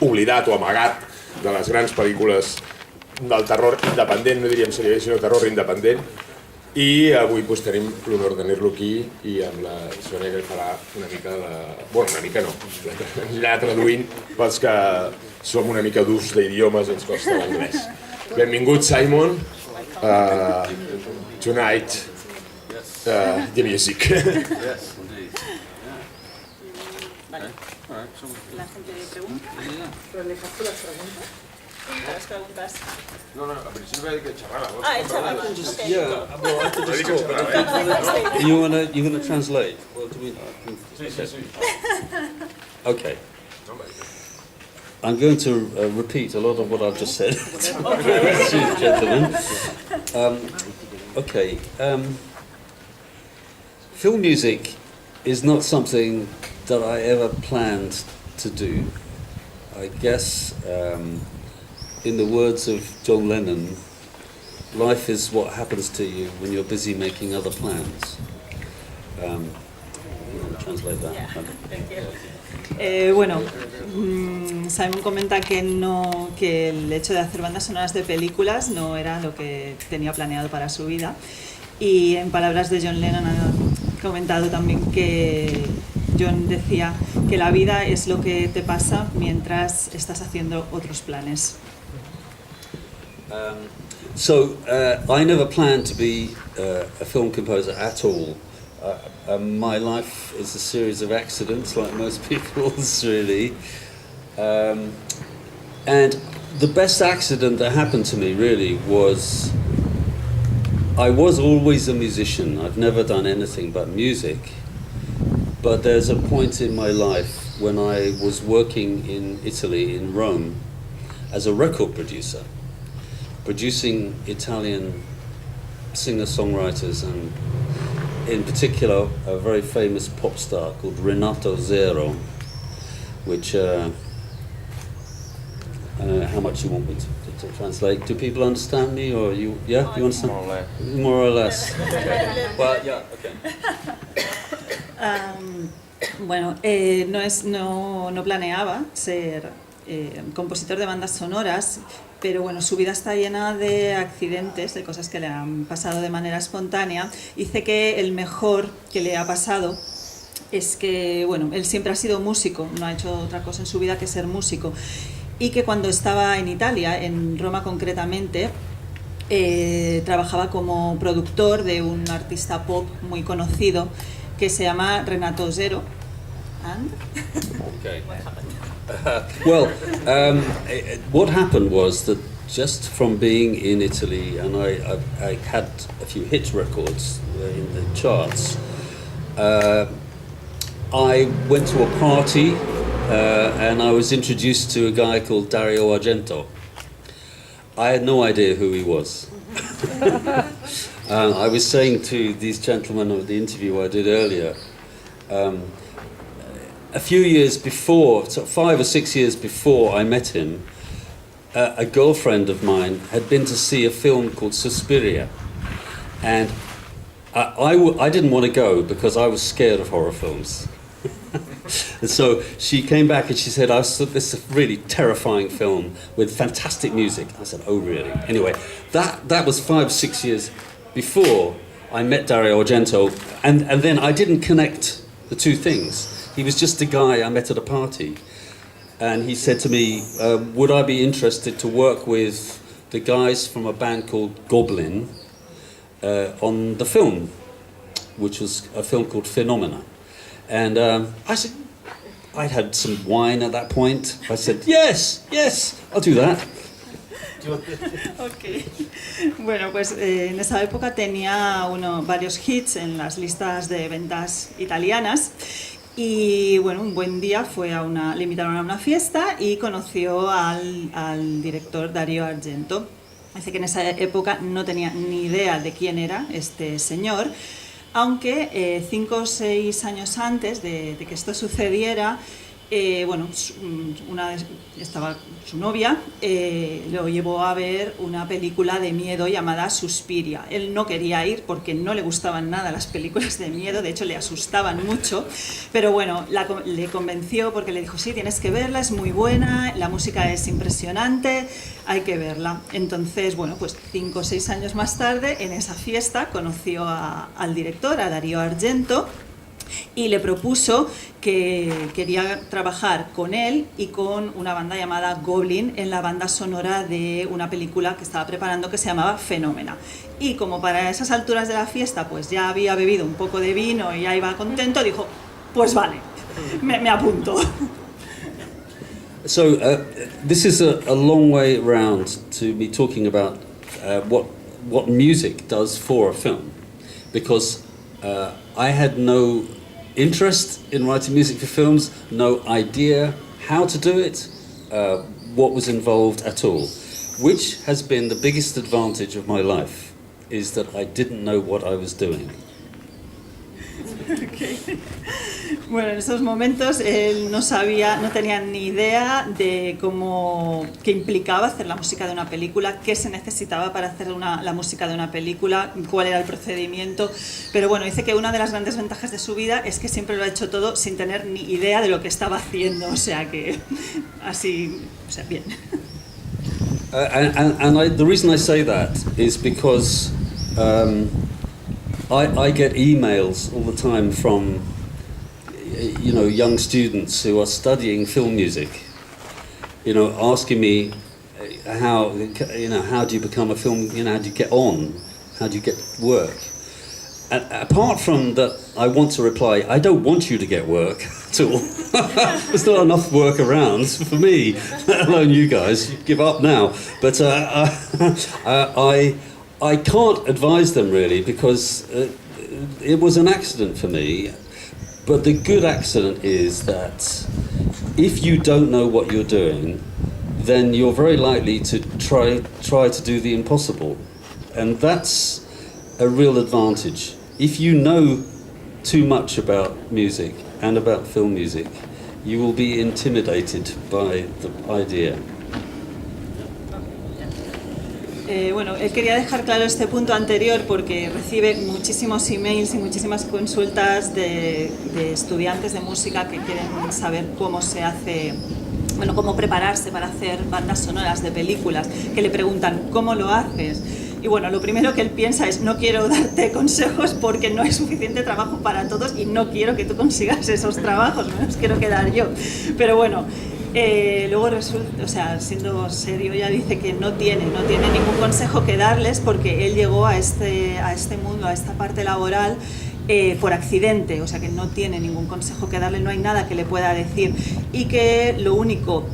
oblidat o amagat de les grans pel·lícules del terror independent, no diríem serial, sinó terror independent. I avui tenim l'honor de tenir-lo aquí i amb la Sònia que farà una mica de... Bueno, una mica no, ja traduint pels que som una mica durs d'idiomes i ens costa l'anglès. Benvingut, Simon. Tonight, the music. Yes, indeed. Vale. La gente pregunta. Pero le paso las preguntas. Las preguntas. No, al principio hay que charlar. El Charla. Okay. Yeah, well, I could just talk. You're gonna translate? Well, do we? Sí. Okay. I'm going to repeat a lot of what I've just said. Okay. Gentlemen. Okay. Film music is not something that I ever planned to do. I guess, in the words of John Lennon, life is what happens to you when you're busy making other plans. Translate that. Yeah, thank you. Bueno, Simon comenta que el hecho de hacer bandas sonoras de películas no era lo que tenía planeado para su vida. Y en palabras de John Lennon ha comentado también que John decía que la vida es lo que te pasa mientras estás haciendo otros planes. So I never planned to be a film composer at all. My life is a series of accidents, like most people's, really. And the best accident that happened to me, really, was I was always a musician. I've never done anything but music. But there's a point in my life when I was working in Italy, in Rome, as a record producer, producing Italian singer-songwriters, and in particular a very famous pop star called Renato Zero, which I don't know how much you want me to translate. Do people understand me, or you? Yeah, you understand? More or less. More or less. Okay. Well, yeah, okay. Bueno, no planeaba ser compositor de bandas sonoras, pero bueno, su vida está llena de accidentes, de cosas que le han pasado de manera espontánea. Dice que el mejor que le ha pasado es que, bueno, él siempre ha sido músico, no ha hecho otra cosa en su vida que ser músico, y que cuando estaba en Italia, en Roma concretamente, trabajaba como productor de un artista pop muy conocido que se llama Renato Zero. And? Okay. Well, what happened was that just from being in Italy, and I had a few hit records in the charts, I went to a party and I was introduced to a guy called Dario Argento. I had no idea who he was. I was saying to these gentlemen of the interview I did earlier, a few years before, so 5 or 6 years before I met him, a girlfriend of mine had been to see a film called Suspiria, and I didn't want to go because I was scared of horror films. And so she came back and she said, I saw this really terrifying film with fantastic music. I said, oh really? Anyway, that was 5 or 6 years before I met Dario Argento, and then I didn't connect the two things. He was just a guy I met at a party, and he said to me, would I be interested to work with the guys from a band called Goblin on the film, which was a film called Phenomena. And I said, I'd had some wine at that point. I said, yes, I'll do that. Okay. Bueno, pues en esa época tenía varios hits en las listas de ventas italianas. Y bueno, un buen día le invitaron a una fiesta y conoció al director Dario Argento. Dice que en esa época no tenía ni idea de quién era este señor, aunque 5 o 6 años antes de que esto sucediera, bueno, estaba su novia, lo llevó a ver una película de miedo llamada Suspiria. Él no quería ir porque no le gustaban nada las películas de miedo, de hecho le asustaban mucho, pero bueno, le convenció porque le dijo, sí, tienes que verla, es muy buena, la música es impresionante, hay que verla. Entonces, bueno, pues 5 o 6 años más tarde, en esa fiesta, conoció al director, a Dario Argento, y le propuso que quería trabajar con él y con una banda llamada Goblin en la banda sonora de una película que estaba preparando que se llamaba Fenómena. Y como para esas alturas de la fiesta pues ya había bebido un poco de vino y ya iba contento, dijo, pues vale, me apunto. So this is a long way round to be talking about what music does for a film, because I had no interest in writing music for films, no idea how to do it, what was involved at all, which has been the biggest advantage of my life, is that I didn't know what I was doing. Okay. Bueno, en esos momentos él no tenía ni idea de qué implicaba hacer la música de una película, qué se necesitaba para hacer la música de una película, cuál era el procedimiento, pero bueno, dice que una de las grandes ventajas de su vida es que siempre lo ha hecho todo sin tener ni idea de lo que estaba haciendo, o sea que así, o sea, bien. The reason I say that is because I get emails all the time from young students who are studying film music, asking me how do you become a film, how do you get on, how do you get work. And apart from that, I want to reply, I don't want you to get work at all. There's not enough work around for me, let alone you guys. You give up now. But I can't advise them really, because it was an accident for me. But the good accident is that if you don't know what you're doing, then you're very likely to try to do the impossible. And that's a real advantage. If you know too much about music and about film music, you will be intimidated by the idea. Bueno, él quería dejar claro este punto anterior porque recibe muchísimos emails y muchísimas consultas de estudiantes de música que quieren saber cómo se hace, bueno, cómo prepararse para hacer bandas sonoras de películas, que le preguntan ¿cómo lo haces? Y bueno, lo primero que él piensa es no quiero darte consejos porque no hay suficiente trabajo para todos y no quiero que tú consigas esos trabajos, me los quiero quedar yo. Pero bueno, luego resulta, o sea, siendo serio, ya dice que no tiene ningún consejo que darles porque él llegó a este mundo, a esta parte laboral por accidente, o sea que no tiene ningún consejo que darle, no hay nada que le pueda decir, y que lo único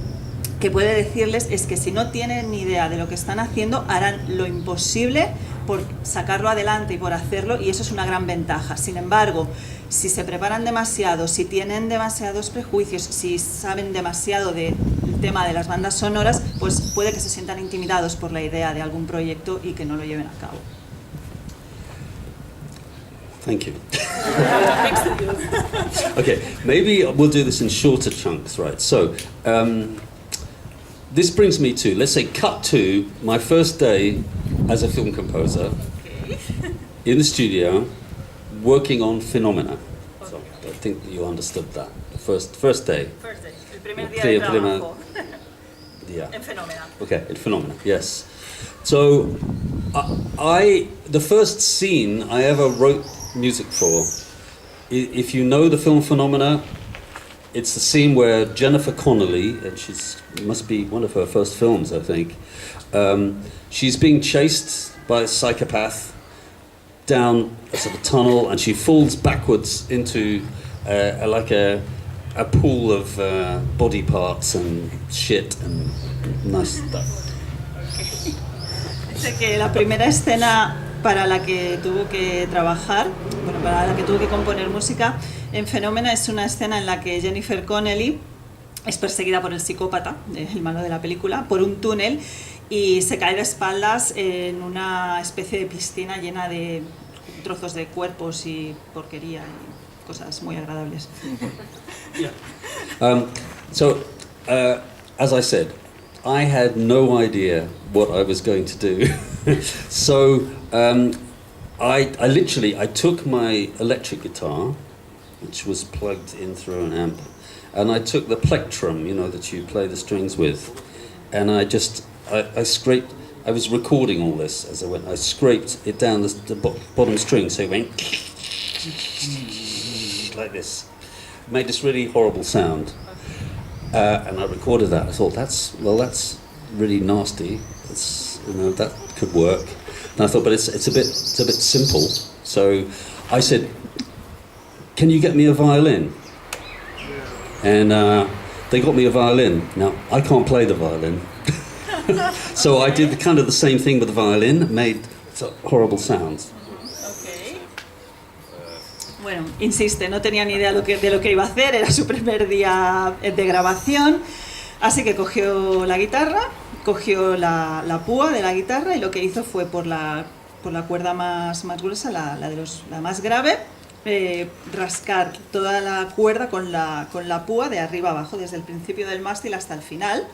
que puede decirles es que si no tienen ni idea de lo que están haciendo, harán lo imposible por sacarlo adelante y por hacerlo, y eso es una gran ventaja. Sin embargo, si se preparan demasiado, si tienen demasiados prejuicios, si saben demasiado del tema de las bandas sonoras, pues puede que se sientan intimidados por la idea de algún proyecto y que no lo lleven a cabo. Thank you. Okay, maybe we'll do this in shorter chunks, right? So, this brings me to, let's say, cut to my first day as a film composer in the studio, working on Phenomena. So I think you understood that. First day. First day, el primer día de trabajo. Yeah. En Phenomena. Okay, in Phenomena, yes. So, the first scene I ever wrote music for, if you know the film Phenomena, it's the scene where Jennifer Connelly, and must be one of her first films, I think, she's being chased by a psychopath down a sort of tunnel, and she falls backwards into a pool of body parts and shit and nice stuff. Dice que la primera escena para la que tuvo que trabajar, bueno, para la que tuvo que componer música en Phenomena, es una escena en la que Jennifer Connelly es perseguida por el psicópata, el malo de la película, por un túnel y se cae de espaldas en una especie de piscina llena de trozos de cuerpos y porquería cosas muy agradables. As I said, I had no idea what I was going to do. So I took my electric guitar, which was plugged in through an amp, and I took the plectrum, you know, that you play the strings with, and I scraped. I was recording all this as I went. I scraped it down the bottom string, so it went like this. It made this really horrible sound, and I recorded that. I thought that's really nasty. That could work. And I thought, but it's a bit simple. So I said, "Can you get me a violin?" And they got me a violin. Now I can't play the violin. So I did kind of the same thing with the violin, made horrible sounds. Okay. Bueno, insiste, no tenía ni idea de lo que iba a hacer, era su primer día de grabación, así que cogió la guitarra, cogió la púa de la guitarra y lo que hizo fue por la cuerda más gruesa, la más grave, rascar toda la cuerda con la púa de arriba abajo, desde el principio del mástil hasta el final.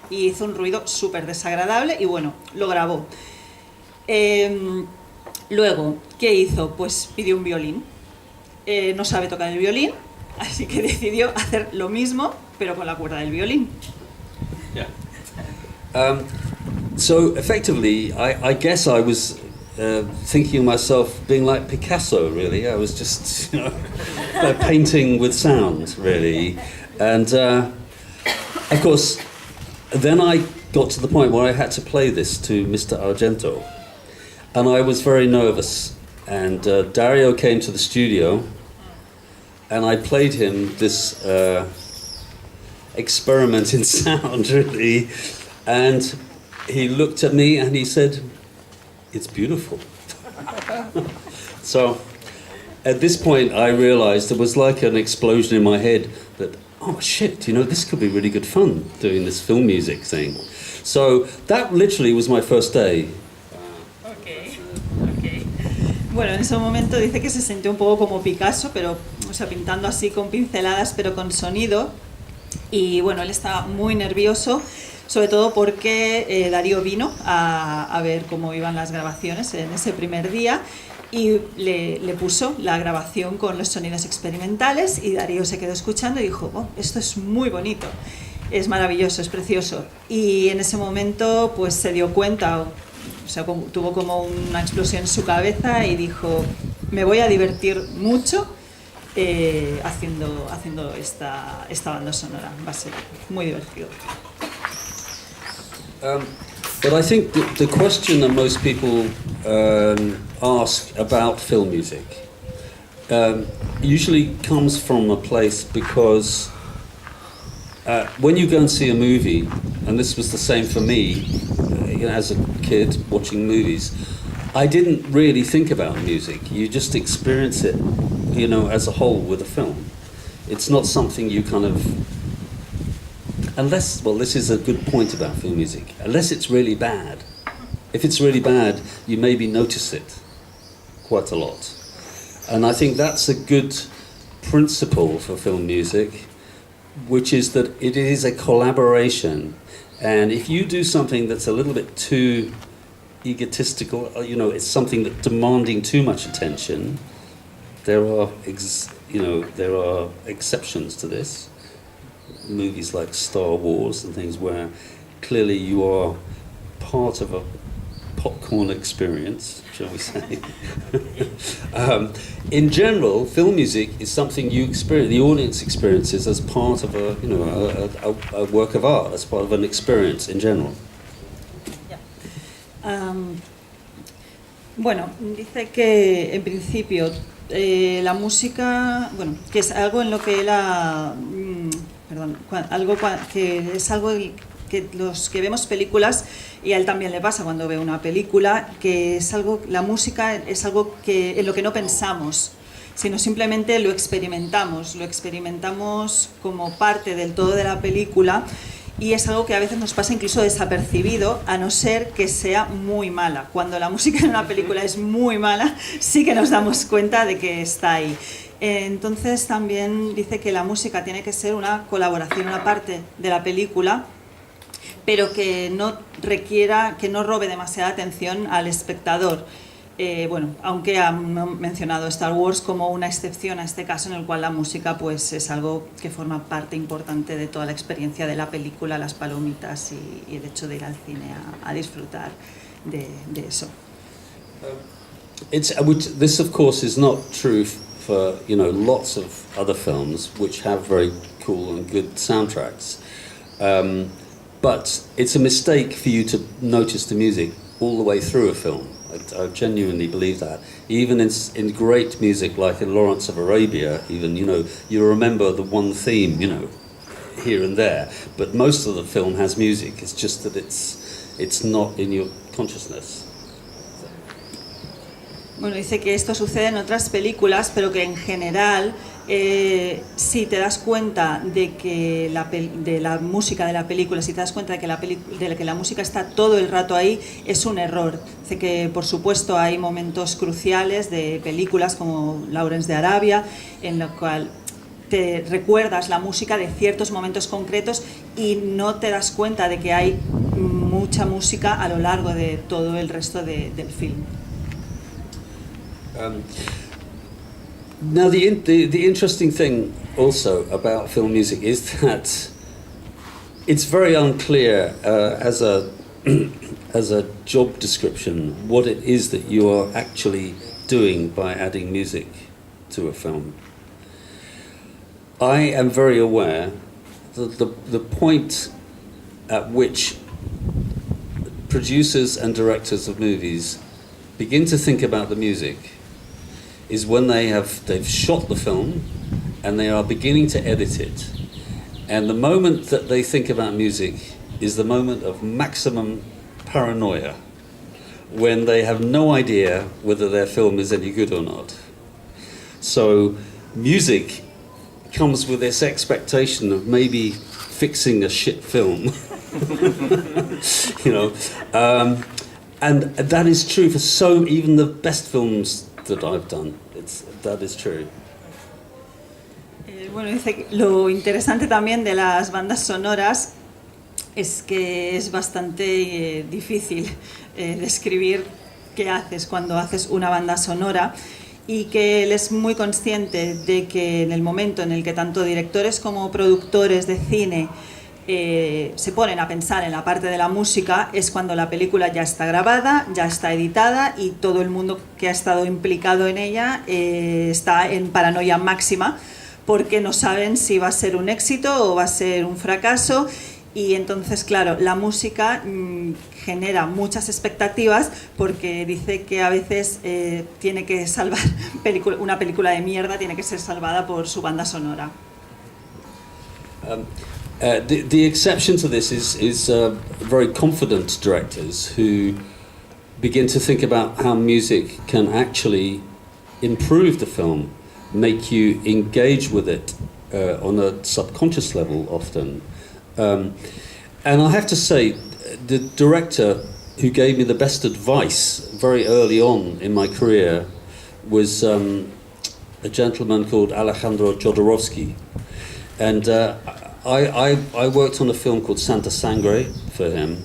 Y hizo un ruido súper desagradable y bueno, lo grabó. Luego, ¿qué hizo? Pues pidió un violín. No sabe tocar el violín, así que decidió hacer lo mismo, pero con la cuerda del violín. Yeah. So effectively, I guess I was thinking of myself being like Picasso, really. I was just, painting with sound, really. And of course, then I got to the point where I had to play this to Mr. Argento, and I was very nervous. And Dario came to the studio, and I played him this experiment in sound, really. And he looked at me and he said, "It's beautiful." So at this point, I realized there was like an explosion in my head that, oh shit, this could be really good fun doing this film music thing. So that literally was my first day. Okay. Bueno, en ese momento dice que se sintió un poco como Picasso, pero, pintando así con pinceladas, pero con sonido. Y bueno, él estaba muy nervioso, sobre todo porque Darío vino a ver cómo iban las grabaciones en ese primer día. Y le puso la grabación con los sonidos experimentales y Darío se quedó escuchando y dijo, oh, esto es muy bonito, es maravilloso, es precioso. Y en ese momento pues se dio cuenta, tuvo como una explosión en su cabeza y dijo, me voy a divertir mucho haciendo esta banda sonora, va a ser muy divertido. But I think the question that most people ask about film music usually comes from a place because when you go and see a movie, and this was the same for me as a kid watching movies, I didn't really think about music. You just experience it, as a whole with a film. It's not something you kind of... this is a good point about film music. Unless it's really bad. If it's really bad, you maybe notice it quite a lot. And I think that's a good principle for film music, which is that it is a collaboration. And if you do something that's a little bit too egotistical, it's something that's demanding too much attention, there are exceptions to this. Movies like Star Wars and things where clearly you are part of a popcorn experience, shall we say. In general, film music is something you experience, the audience experiences as part of a work of art, as part of an experience in general. Bueno, dice que en principio la música, que es algo en lo que él que es algo que los que vemos películas, y a él también le pasa cuando ve una película, que es algo, la música es algo que en lo que no pensamos, sino simplemente lo experimentamos como parte del todo de la película, y es algo que a veces nos pasa incluso desapercibido, a no ser que sea muy mala. Cuando la música en una película es muy mala, sí que nos damos cuenta de que está ahí. Entonces también dice que la música tiene que ser una colaboración, una parte de la película, pero que no requiera, que no robe demasiada atención al espectador. Bueno, aunque han mencionado Star Wars como una excepción a este caso en el cual la música pues es algo que forma parte importante de toda la experiencia de la película, las palomitas y el hecho de ir al cine a disfrutar de eso. This of course is not true for lots of other films which have very cool and good soundtracks, but it's a mistake for you to notice the music all the way through a film. I genuinely believe that. Even in great music like in Lawrence of Arabia, even you remember the one theme, here and there, but most of the film has music. It's just that it's not in your consciousness. Bueno, dice que esto sucede en otras películas, pero que en general, si te das cuenta de que de la música de la película, si te das cuenta de que la música está todo el rato ahí, es un error. Dice que, por supuesto, hay momentos cruciales de películas como Lawrence de Arabia, en lo cual te recuerdas la música de ciertos momentos concretos y no te das cuenta de que hay mucha música a lo largo de todo el resto del film. Now the interesting thing also about film music is that it's very unclear as a job description what it is that you are actually doing by adding music to a film. I am very aware that the point at which producers and directors of movies begin to think about the music is when they've shot the film and they are beginning to edit it. And the moment that they think about music is the moment of maximum paranoia, when they have no idea whether their film is any good or not. So music comes with this expectation of maybe fixing a shit film. And that is true for even the best films that I've done. That is true. Bueno, dice que lo interesante también de las bandas sonoras es que es bastante difícil describir qué haces cuando haces una banda sonora, y que él es muy consciente de que en el momento en el que tanto directores como productores de cine se ponen a pensar en la parte de la música, es cuando la película ya está grabada, ya está editada y todo el mundo que ha estado implicado en ella está en paranoia máxima, porque no saben si va a ser un éxito o va a ser un fracaso. Y entonces, claro, la música genera muchas expectativas, porque dice que a veces tiene que salvar una película de mierda, tiene que ser salvada por su banda sonora. The exception to this is very confident directors who begin to think about how music can actually improve the film, make you engage with it on a subconscious level often. And I have to say, the director who gave me the best advice very early on in my career was a gentleman called Alejandro Jodorowsky. And I worked on a film called Santa Sangre for him,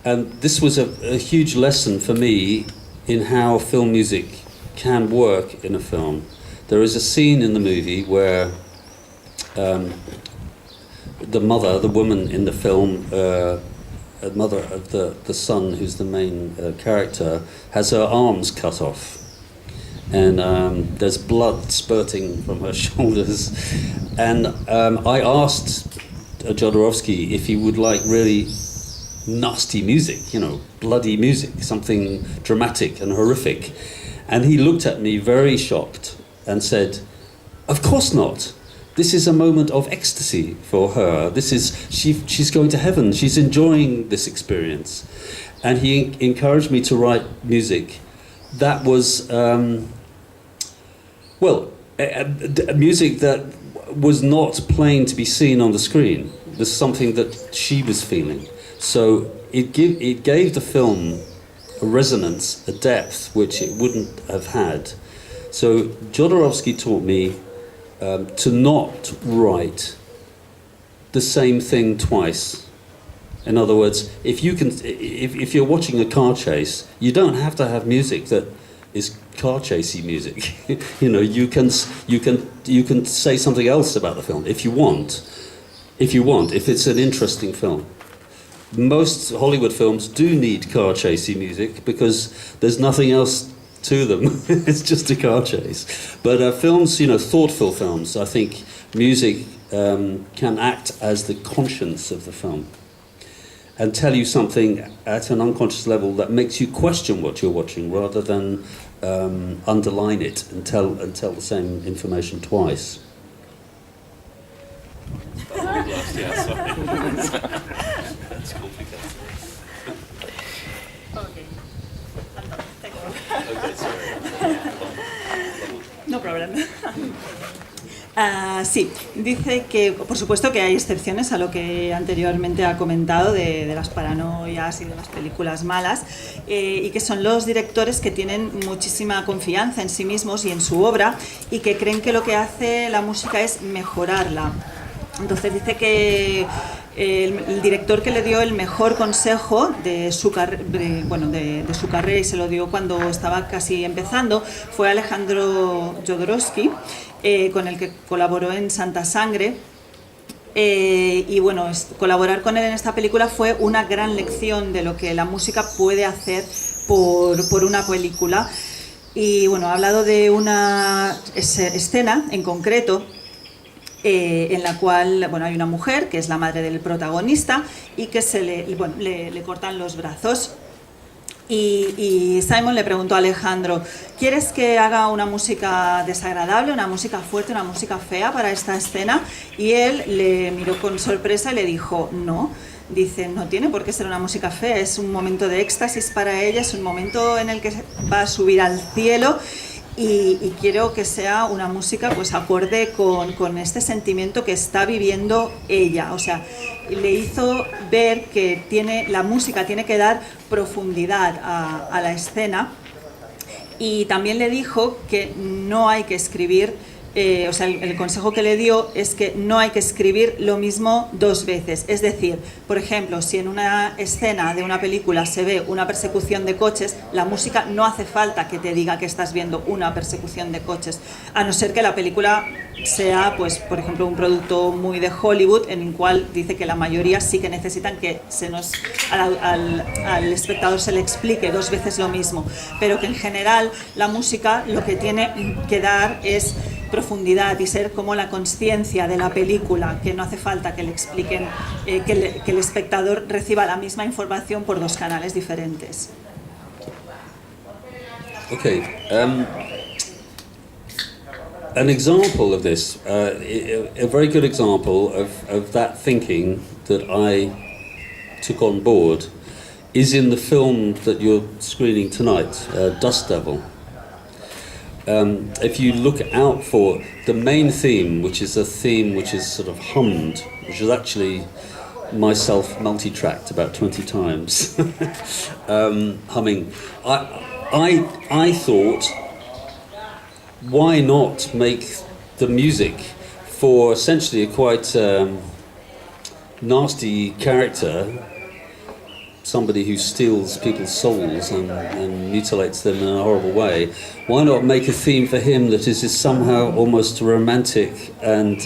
and this was a huge lesson for me in how film music can work in a film. There is a scene in the movie where the woman in the film, mother of the son who's the main character, has her arms cut off. And there's blood spurting from her shoulders. And I asked Jodorowsky if he would like really nasty music, bloody music, something dramatic and horrific. And he looked at me very shocked and said, "Of course not. This is a moment of ecstasy for her. She's going to heaven. She's enjoying this experience." And he encouraged me to write music that was, music that was not plain to be seen on the screen. It was something that she was feeling. So it gave the film a resonance, a depth, which it wouldn't have had So Jodorowsky taught me to not write the same thing twice. In other words, if you're watching a car chase, you don't have to have music that is car chasey music. You know, you can say something else about the film if you want. If it's an interesting film. Most Hollywood films do need car chasey music because there's nothing else to them. It's just a car chase. But films, you know, thoughtful films, I think music can act as the conscience of the film and tell you something at an unconscious level that makes you question what you're watching rather than underline it and tell the same information twice. That's complicated. No problem. Sí, dice que por supuesto que hay excepciones a lo que anteriormente ha comentado de las paranoias y de las películas malas, y que son los directores que tienen muchísima confianza en sí mismos y en su obra y que creen que lo que hace la música es mejorarla. Entonces dice que el director que le dio el mejor consejo de su carrera y se lo dio cuando estaba casi empezando fue Alejandro Jodorowsky, con el que colaboró en Santa Sangre. Y bueno, colaborar con él en esta película fue una gran lección de lo que la música puede hacer por una película. Y bueno, ha hablado de una escena en concreto en la cual hay una mujer que es la madre del protagonista y que le cortan los brazos. Y Simon le preguntó a Alejandro: ¿quieres que haga una música desagradable, una música fuerte, una música fea para esta escena? Y él le miró con sorpresa y le dijo: no. Dice: no tiene por qué ser una música fea, es un momento de éxtasis para ella, es un momento en el que va a subir al cielo. Y quiero que sea una música pues acorde con este sentimiento que está viviendo ella. O sea, le hizo ver que la música tiene que dar profundidad a la escena, y también le dijo que no hay que escribir, el consejo que le dio es que no hay que escribir lo mismo dos veces. Es decir, por ejemplo, si en una escena de una película se ve una persecución de coches, la música no hace falta que te diga que estás viendo una persecución de coches, a no ser que la película sea, pues, por ejemplo, un producto muy de Hollywood, en el cual dice que la mayoría sí que necesitan que al espectador se le explique dos veces lo mismo, pero que en general la música lo que tiene que dar es profundidad y ser como la conciencia de la película, que no hace falta que le expliquen, que el espectador reciba la misma información por dos canales diferentes. Okay, an example of this, a very good example of that thinking that I took on board is in the film that you're screening tonight, Dust Devil. If you look out for the main theme, which is a theme which is sort of hummed, which is actually myself multi-tracked about 20 times, humming, I thought, why not make the music for essentially a quite nasty character, somebody who steals people's souls and mutilates them in a horrible way? Why not make a theme for him that is somehow almost romantic and